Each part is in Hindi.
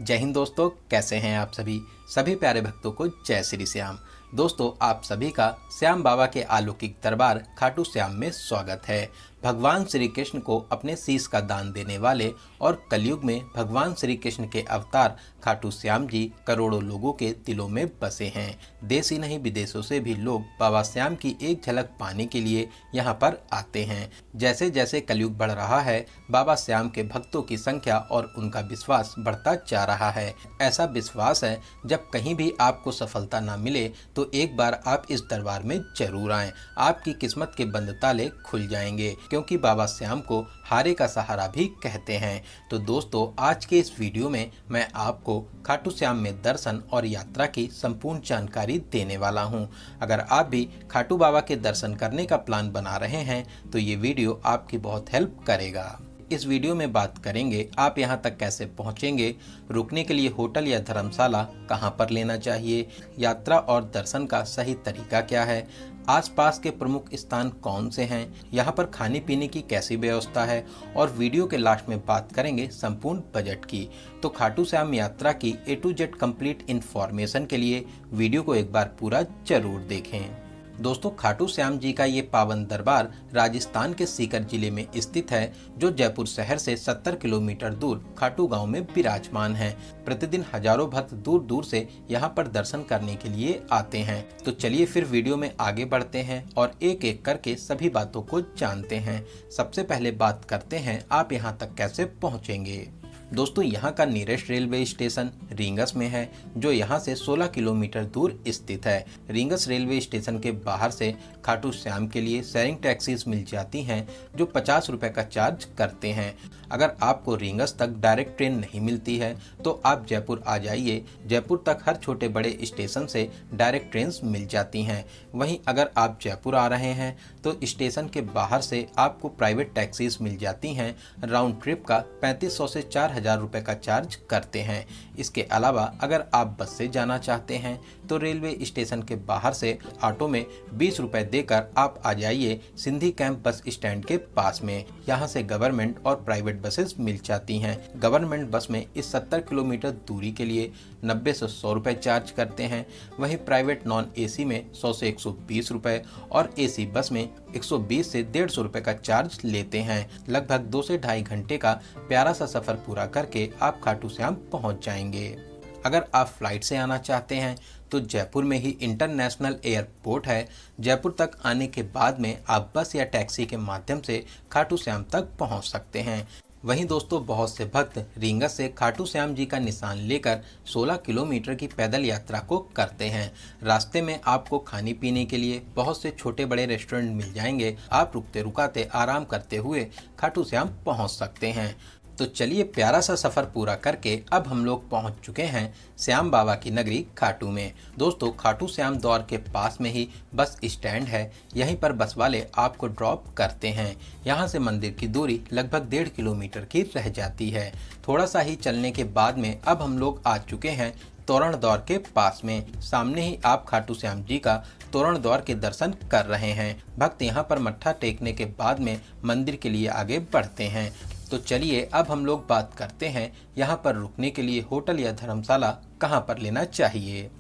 जय हिंद दोस्तों, कैसे हैं आप सभी प्यारे भक्तों को जय श्री श्याम। दोस्तों, आप सभी का श्याम बाबा के अलौकिक दरबार खाटू श्याम में स्वागत है। भगवान श्री कृष्ण को अपने शीश का दान देने वाले और कलयुग में भगवान श्री कृष्ण के अवतार खाटू श्याम जी करोड़ों लोगों के दिलों में बसे हैं। देश ही नहीं विदेशों से भी लोग बाबा श्याम की एक झलक पाने के लिए यहाँ पर आते हैं। जैसे जैसे कलयुग बढ़ रहा है, बाबा श्याम के भक्तों की संख्या और उनका विश्वास बढ़ता जा रहा है। ऐसा विश्वास है, जब कहीं भी आपको सफलता ना मिले तो एक बार आप इस दरबार में जरूर आएं। आपकी किस्मत के बंद ताले खुल जाएंगे, क्योंकि बाबा श्याम को हारे का सहारा भी कहते हैं। तो दोस्तों, आज के इस वीडियो में मैं आपको खाटू श्याम में दर्शन और यात्रा की संपूर्ण जानकारी देने वाला हूं। अगर आप भी खाटू बाबा के दर्शन करने का प्लान बना रहे हैं तो ये वीडियो आपकी बहुत हेल्प करेगा। इस वीडियो में बात करेंगे आप यहाँ तक कैसे पहुँचेंगे, रुकने के लिए होटल या धर्मशाला कहाँ पर लेना चाहिए, यात्रा और दर्शन का सही तरीका क्या है, आसपास के प्रमुख स्थान कौन से हैं, यहाँ पर खाने पीने की कैसी व्यवस्था है, और वीडियो के लास्ट में बात करेंगे संपूर्ण बजट की। तो खाटू श्याम यात्रा की A to Z complete information के लिए वीडियो को एक बार पूरा जरूर देखें। दोस्तों, खाटू श्याम जी का ये पावन दरबार राजस्थान के सीकर जिले में स्थित है, जो जयपुर शहर से 70 किलोमीटर दूर खाटू गांव में विराजमान है। प्रतिदिन हजारों भक्त दूर दूर से यहाँ पर दर्शन करने के लिए आते हैं। तो चलिए फिर वीडियो में आगे बढ़ते हैं और एक एक करके सभी बातों को जानते हैं। सबसे पहले बात करते हैं आप यहाँ तक कैसे पहुँचेंगे। दोस्तों, यहाँ का नियरेस्ट रेलवे स्टेशन रींगस में है, जो यहाँ से 16 किलोमीटर दूर स्थित है। रींगस रेलवे स्टेशन के बाहर से खाटू श्याम के लिए शेयरिंग टैक्सीज मिल जाती हैं, जो 50 रुपये का चार्ज करते हैं। अगर आपको रींगस तक डायरेक्ट ट्रेन नहीं मिलती है तो आप जयपुर आ जाइए। जयपुर तक हर छोटे बड़े स्टेशन से डायरेक्ट ट्रेन मिल जाती हैं। वहीं अगर आप जयपुर आ रहे हैं तो स्टेशन के बाहर से आपको प्राइवेट टैक्सीज मिल जाती हैं। राउंड ट्रिप का 3500 से 4000 रुपये का चार्ज करते हैं। इसके अलावा अगर आप बस से जाना चाहते हैं तो रेलवे स्टेशन के बाहर से ऑटो में 20 रुपये देकर आप आ जाइए सिंधी कैंप बस स्टैंड के पास में। यहाँ से गवर्नमेंट और प्राइवेट बसेस मिल जाती हैं। गवर्नमेंट बस में इस 70 किलोमीटर दूरी के लिए 90 से 100 रुपये चार्ज करते हैं। वहीं प्राइवेट नॉन AC में 100 से 120 रुपये और AC बस में 120 से 150 रुपये का चार्ज लेते हैं। लगभग 2 से ढाई घंटे का प्यारा सा सफर पूरा करके आप खाटू श्याम पहुंच जाएंगे। अगर आप फ्लाइट से आना चाहते हैं तो जयपुर में ही इंटरनेशनल एयरपोर्ट है। जयपुर तक आने के बाद में आप बस या टैक्सी के माध्यम से खाटू श्याम तक पहुंच सकते हैं। वहीं दोस्तों, बहुत से भक्त रींगस से खाटू श्याम जी का निशान लेकर 16 किलोमीटर की पैदल यात्रा को करते हैं। रास्ते में आपको खाने पीने के लिए बहुत से छोटे बड़े रेस्टोरेंट मिल जाएंगे। आप रुकते रुकाते आराम करते हुए खाटू श्याम पहुंच सकते हैं। तो चलिए, प्यारा सा सफ़र पूरा करके अब हम लोग पहुंच चुके हैं श्याम बाबा की नगरी खाटू में। दोस्तों, खाटू श्याम द्वार के पास में ही बस स्टैंड है। यहीं पर बस वाले आपको ड्रॉप करते हैं। यहां से मंदिर की दूरी लगभग 1.5 किलोमीटर की रह जाती है। थोड़ा सा ही चलने के बाद में अब हम लोग आ चुके हैं तोरण द्वार के पास में। सामने ही आप खाटू श्याम जी का तोरण द्वार के दर्शन कर रहे हैं। भक्त यहाँ पर मत्था टेकने के बाद में मंदिर के लिए आगे बढ़ते हैं। तो चलिए, अब हम लोग बात करते हैं यहाँ पर रुकने के लिए होटल या धर्मशाला कहाँ पर लेना चाहिए।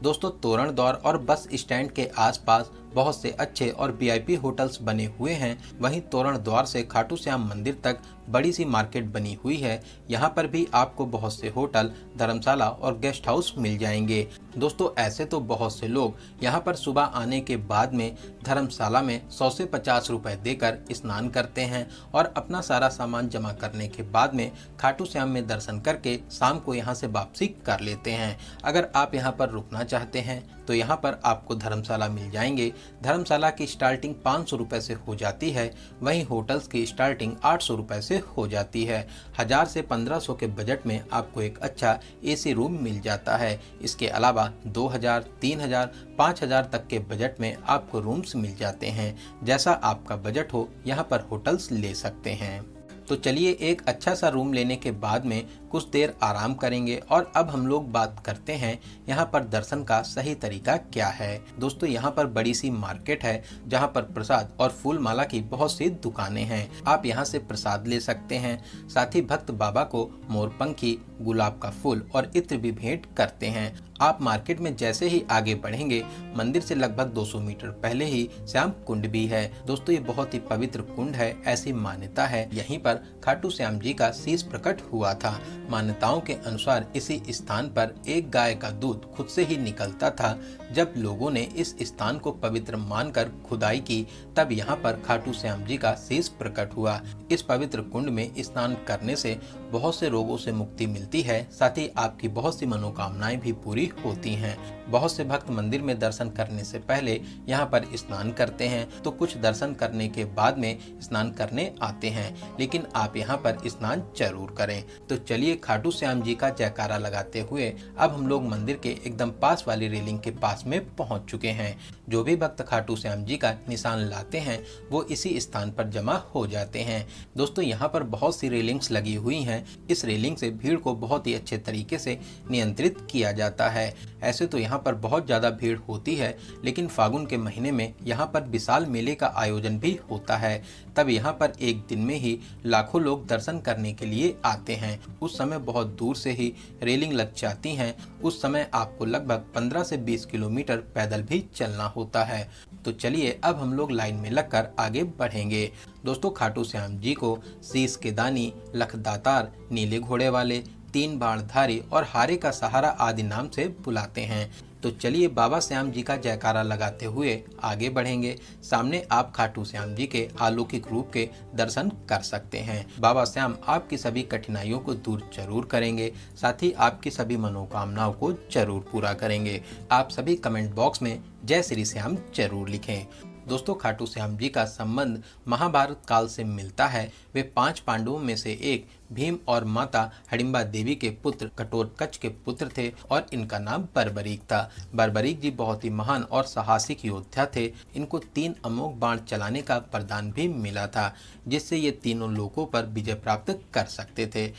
दोस्तों, तोरण द्वार और बस स्टैंड के आसपास बहुत से अच्छे और VIP होटल्स बने हुए हैं। वहीं तोरण द्वार से खाटू श्याम मंदिर तक बड़ी सी मार्केट बनी हुई है। यहाँ पर भी आपको बहुत से होटल, धर्मशाला और गेस्ट हाउस मिल जाएंगे। दोस्तों, ऐसे तो बहुत से लोग यहाँ पर सुबह आने के बाद में धर्मशाला में 100 से 50 रुपये देकर स्नान करते हैं और अपना सारा सामान जमा करने के बाद में खाटू श्याम में दर्शन करके शाम को यहाँ से वापसी कर लेते हैं। अगर आप यहाँ पर रुकना चाहते हैं तो यहाँ पर आपको धर्मशाला मिल जाएंगे। धर्मशाला की स्टार्टिंग 500 रुपये से हो जाती है। वहीं होटल्स की स्टार्टिंग 800 रुपये से हो जाती है। 1000 से 1500 के बजट में आपको एक अच्छा AC रूम मिल जाता है। इसके अलावा 2000, 3000, 5000 तक के बजट में आपको रूम्स मिल जाते हैं। जैसा आपका बजट हो, यहाँ पर होटल्स ले सकते हैं। तो चलिए, एक अच्छा सा रूम लेने के बाद में कुछ देर आराम करेंगे और अब हम लोग बात करते हैं यहाँ पर दर्शन का सही तरीका क्या है। दोस्तों, यहाँ पर बड़ी सी मार्केट है जहाँ पर प्रसाद और फूल माला की बहुत सी दुकानें हैं। आप यहाँ से प्रसाद ले सकते हैं। साथ ही भक्त बाबा को मोरपंखी, गुलाब का फूल और इत्र भी भेंट करते हैं। आप मार्केट में जैसे ही आगे बढ़ेंगे, मंदिर से लगभग 200 मीटर पहले ही श्याम कुंड भी है। दोस्तों, ये बहुत ही पवित्र कुंड है। ऐसी मान्यता है यहीं पर खाटू श्याम जी का शीश प्रकट हुआ था। मान्यताओं के अनुसार इसी स्थान पर एक गाय का दूध खुद से ही निकलता था। जब लोगों ने इस स्थान को पवित्र मानकर खुदाई की, तब यहाँ पर खाटू श्याम जी का शीश प्रकट हुआ। इस पवित्र कुंड में स्नान करने से बहुत से रोगों से मुक्ति मिलती है, साथ ही आपकी बहुत सी मनोकामनाएं भी पूरी होती हैं। बहुत से भक्त मंदिर में दर्शन करने से पहले यहाँ पर स्नान करते हैं, तो कुछ दर्शन करने के बाद में स्नान करने आते हैं, लेकिन आप यहाँ पर स्नान जरूर करें। तो चलिए खाटू श्याम जी का जयकारा लगाते हुए अब हम लोग मंदिर के एकदम पास वाली रेलिंग के पास में पहुंच चुके हैं। जो भी भक्त खाटू श्याम जी का निशान लाते हैं वो इसी स्थान पर जमा हो जाते हैं। दोस्तों, यहाँ पर बहुत सी रेलिंग्स लगी हुई हैं। इस रेलिंग से भीड़ को बहुत ही अच्छे तरीके से नियंत्रित किया जाता है। ऐसे तो यहाँ पर बहुत ज्यादा भीड़ होती है, लेकिन फागुन के महीने में यहाँ पर विशाल मेले का आयोजन भी होता है। तब यहाँ पर एक दिन में ही लाखों लोग दर्शन करने के लिए आते हैं। उस समय बहुत दूर से ही रेलिंग लग जाती हैं। उस समय आपको लगभग 15 से 20 किलोमीटर पैदल भी चलना होता है। तो चलिए अब हम लोग लाइन में लगकर आगे बढ़ेंगे। दोस्तों, खाटू श्याम जी को शीश के दानी, लखदातार, नीले घोड़े वाले, 3 बाणधारी और हारे का सहारा आदि नाम से बुलाते हैं। तो चलिए बाबा श्याम जी का जयकारा लगाते हुए आगे बढ़ेंगे। सामने आप खाटू श्याम जी के अलौकिक रूप के दर्शन कर सकते हैं। बाबा श्याम आपकी सभी कठिनाइयों को दूर जरूर करेंगे, साथ ही आपकी सभी मनोकामनाओं को जरूर पूरा करेंगे। आप सभी कमेंट बॉक्स में जय श्री श्याम जरूर लिखें। दोस्तों, खाटू श्याम जी का संबंध महाभारत काल से मिलता है। वे 5 पांडवों में से एक भीम और माता हिडिंबा देवी के पुत्र घटोत्कच के पुत्र थे और इनका नाम बर्बरीक था। बर्बरीक जी बहुत ही महान और साहसिक योद्धा थे। इनको 3 अमोघ बाण चलाने का वरदान भी मिला था, जिससे ये तीनों लोकों पर विजय प्राप्त कर सकते थे।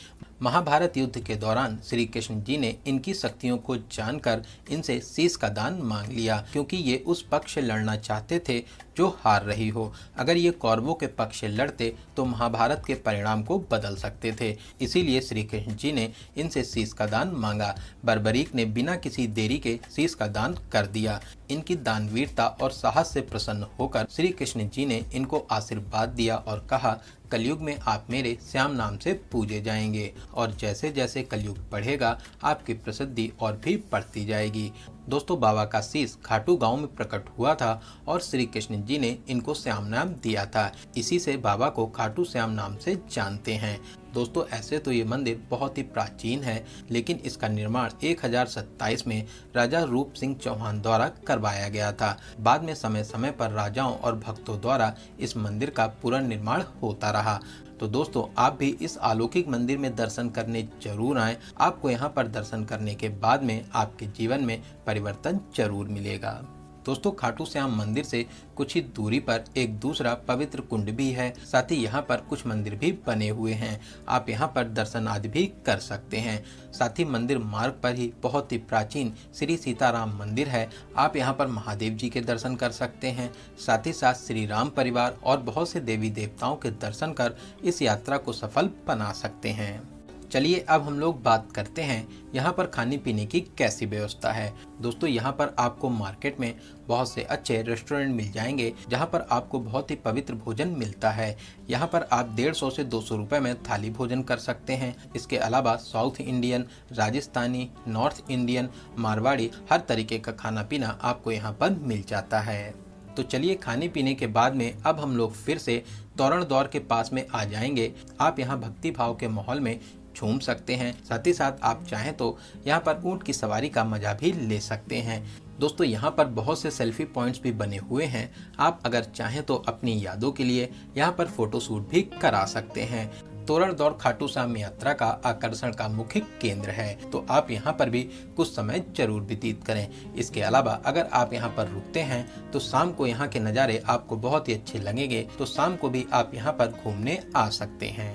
महाभारत युद्ध के दौरान श्री कृष्ण जी ने इनकी शक्तियों को जानकर इनसे शीश का दान मांग लिया, क्योंकि ये उस पक्ष से लड़ना चाहते थे जो हार रही हो। अगर ये कौरवों के पक्ष से लड़ते तो महाभारत के परिणाम को बदल सकते थे। इसीलिए श्री कृष्ण जी ने इनसे शीश का दान मांगा। बर्बरीक ने बिना किसी देरी के शीश का दान कर दिया। इनकी दानवीरता और साहस से प्रसन्न होकर श्री कृष्ण जी ने इनको आशीर्वाद दिया और कहा, कलयुग में आप मेरे श्याम नाम से पूजे जाएंगे और जैसे जैसे कलयुग बढ़ेगा आपकी प्रसिद्धि और भी बढ़ती जाएगी। दोस्तों, बाबा का शीश खाटू गांव में प्रकट हुआ था और श्री कृष्ण जी ने इनको श्याम नाम दिया था। इसी से बाबा को खाटू श्याम नाम से जानते हैं। दोस्तों, ऐसे तो ये मंदिर बहुत ही प्राचीन है, लेकिन इसका निर्माण 1027 में राजा रूप सिंह चौहान द्वारा करवाया गया था। बाद में समय समय पर राजाओं और भक्तों द्वारा इस मंदिर का पुनर्निर्माण होता रहा। तो दोस्तों, आप भी इस अलौकिक मंदिर में दर्शन करने जरूर आएं। आपको यहाँ पर दर्शन करने के बाद में आपके जीवन में परिवर्तन जरूर मिलेगा। दोस्तों, खाटू श्याम मंदिर से कुछ ही दूरी पर एक दूसरा पवित्र कुंड भी है। साथ ही यहाँ पर कुछ मंदिर भी बने हुए हैं। आप यहाँ पर दर्शन आदि भी कर सकते हैं। साथ ही मंदिर मार्ग पर ही बहुत ही प्राचीन श्री सीताराम मंदिर है। आप यहाँ पर महादेव जी के दर्शन कर सकते हैं। साथ ही साथ श्री राम परिवार और बहुत से देवी देवताओं के दर्शन कर इस यात्रा को सफल बना सकते हैं। चलिए अब हम लोग बात करते हैं यहाँ पर खाने पीने की कैसी व्यवस्था है। दोस्तों, यहाँ पर आपको मार्केट में बहुत से अच्छे रेस्टोरेंट मिल जाएंगे, जहाँ पर आपको बहुत ही पवित्र भोजन मिलता है। यहाँ पर आप 150 से 200 रुपए में थाली भोजन कर सकते हैं। इसके अलावा south Indian, Rajasthani, north Indian, Marwari हर तरीके का खाना पीना आपको यहाँ पर मिल जाता है। तो चलिए खाने पीने के बाद में अब हम लोग फिर से तोरण द्वार के पास में आ जाएंगे। आप यहाँ भक्ति भाव के माहौल में झूम सकते हैं। साथ ही साथ आप चाहें तो यहाँ पर ऊंट की सवारी का मजा भी ले सकते हैं। दोस्तों, यहाँ पर बहुत से सेल्फी पॉइंट्स भी बने हुए हैं। आप अगर चाहें तो अपनी यादों के लिए यहाँ पर फोटो शूट भी करा सकते हैं। तोरण दौर खाटू श्याम यात्रा का आकर्षण का मुख्य केंद्र है, तो आप यहाँ पर भी कुछ समय जरूर व्यतीत करें। इसके अलावा अगर आप यहाँ पर रुकते हैं तो शाम को यहाँ के नज़ारे आपको बहुत ही अच्छे लगेंगे, तो शाम को भी आप यहाँ पर घूमने आ सकते हैं।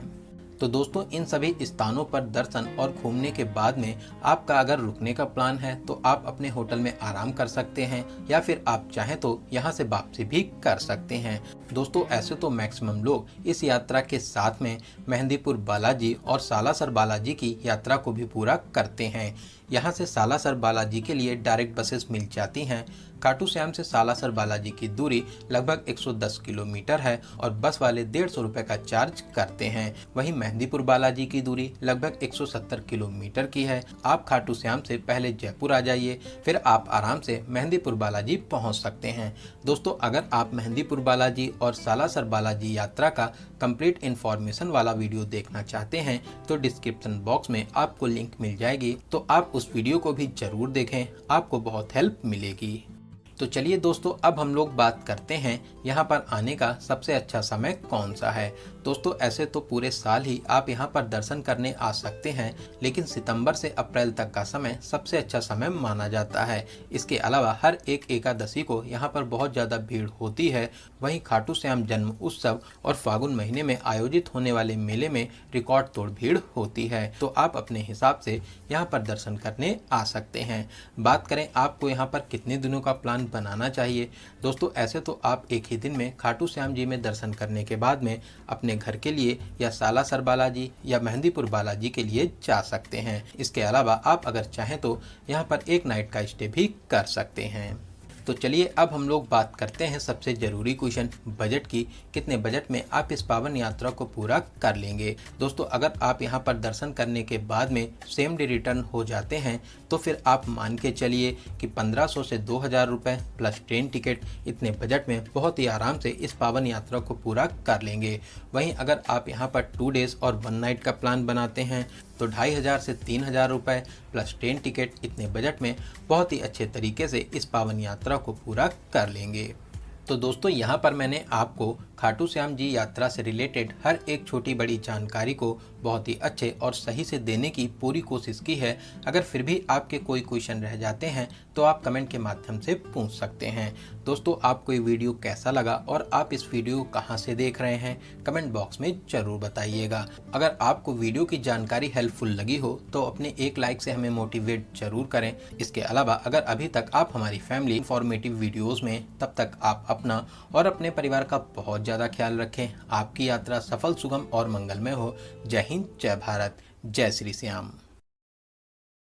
तो दोस्तों इन सभी स्थानों पर दर्शन और घूमने के बाद में आपका अगर रुकने का प्लान है तो आप अपने होटल में आराम कर सकते हैं, या फिर आप चाहें तो यहाँ से वापसी भी कर सकते हैं। दोस्तों ऐसे तो मैक्सिमम लोग इस यात्रा के साथ में मेहंदीपुर बालाजी और सालासर बालाजी की यात्रा को भी पूरा करते हैं। यहाँ से सालासर बालाजी के लिए डायरेक्ट बसेस मिल जाती हैं। खाटू श्याम से सालासर बालाजी की दूरी लगभग 110 किलोमीटर है और बस वाले 150 रुपये का चार्ज करते हैं। वहीं मेहंदीपुर बालाजी की दूरी लगभग 170 किलोमीटर की है। आप खाटू श्याम से पहले जयपुर आ जाइए, फिर आप आराम से मेहंदीपुर बालाजी पहुंच सकते हैं। दोस्तों अगर आप मेहंदीपुर बालाजी और सालासर बालाजी यात्रा का कंप्लीट इन्फॉर्मेशन वाला वीडियो देखना चाहते हैं तो डिस्क्रिप्शन बॉक्स में आपको लिंक मिल जाएगी, तो आप उस वीडियो को भी जरूर देखें, आपको बहुत हेल्प मिलेगी। तो चलिए दोस्तों अब हम लोग बात करते हैं यहाँ पर आने का सबसे अच्छा समय कौन सा है। दोस्तों ऐसे तो पूरे साल ही आप यहाँ पर दर्शन करने आ सकते हैं, लेकिन सितंबर से अप्रैल तक का समय सबसे अच्छा समय माना जाता है। इसके अलावा हर एक एकादशी को यहाँ पर बहुत ज़्यादा भीड़ होती है। वहीं खाटू श्याम जन्म उत्सव और फागुन महीने में आयोजित होने वाले मेले में रिकॉर्ड तोड़ भीड़ होती है, तो आप अपने हिसाब से यहाँ पर दर्शन करने आ सकते हैं। बात करें आपको यहाँ पर कितने दिनों का प्लान बनाना चाहिए। दोस्तों ऐसे तो आप एक ही दिन में खाटू श्याम जी में दर्शन करने के बाद में अपने घर के लिए या सालासर बालाजी या मेहंदीपुर बालाजी के लिए जा सकते हैं। इसके अलावा आप अगर चाहें तो यहाँ पर एक नाइट का स्टे भी कर सकते हैं। तो चलिए अब हम लोग बात करते हैं सबसे ज़रूरी क्वेश्चन बजट की। कितने बजट में आप इस पावन यात्रा को पूरा कर लेंगे। दोस्तों अगर आप यहाँ पर दर्शन करने के बाद में सेम डे रिटर्न हो जाते हैं तो फिर आप मान के चलिए कि 1500 से 2000 रुपये प्लस ट्रेन टिकट, इतने बजट में बहुत ही आराम से इस पावन यात्रा को पूरा कर लेंगे। वहीं अगर आप यहाँ पर 2 डेज़ और 1 नाइट का प्लान बनाते हैं तो 2500 से 3000 रुपये प्लस ट्रेन टिकट, इतने बजट में बहुत ही अच्छे तरीके से इस पावन यात्रा को पूरा कर लेंगे। तो दोस्तों यहाँ पर मैंने आपको खाटू श्याम जी यात्रा से रिलेटेड हर एक छोटी बड़ी जानकारी को बहुत ही अच्छे और सही से देने की पूरी कोशिश की है। अगर फिर भी आपके कोई क्वेश्चन रह जाते हैं तो आप कमेंट के माध्यम से पूछ सकते हैं। दोस्तों आपको ये वीडियो कैसा लगा और आप इस वीडियो कहाँ से देख रहे हैं कमेंट बॉक्स में ज़रूर बताइएगा। अगर आपको वीडियो की जानकारी हेल्पफुल लगी हो तो अपने एक लाइक से हमें मोटिवेट जरूर करें। इसके अलावा अगर अभी तक आप हमारी फैमिली इंफॉर्मेटिव वीडियोज़ में, तब तक आप अपना और अपने परिवार का बहुत ज़्यादा ख्याल रखें। आपकी यात्रा सफल, सुगम और मंगलमय हो। जय हिंद, जय भारत, जय श्री श्याम।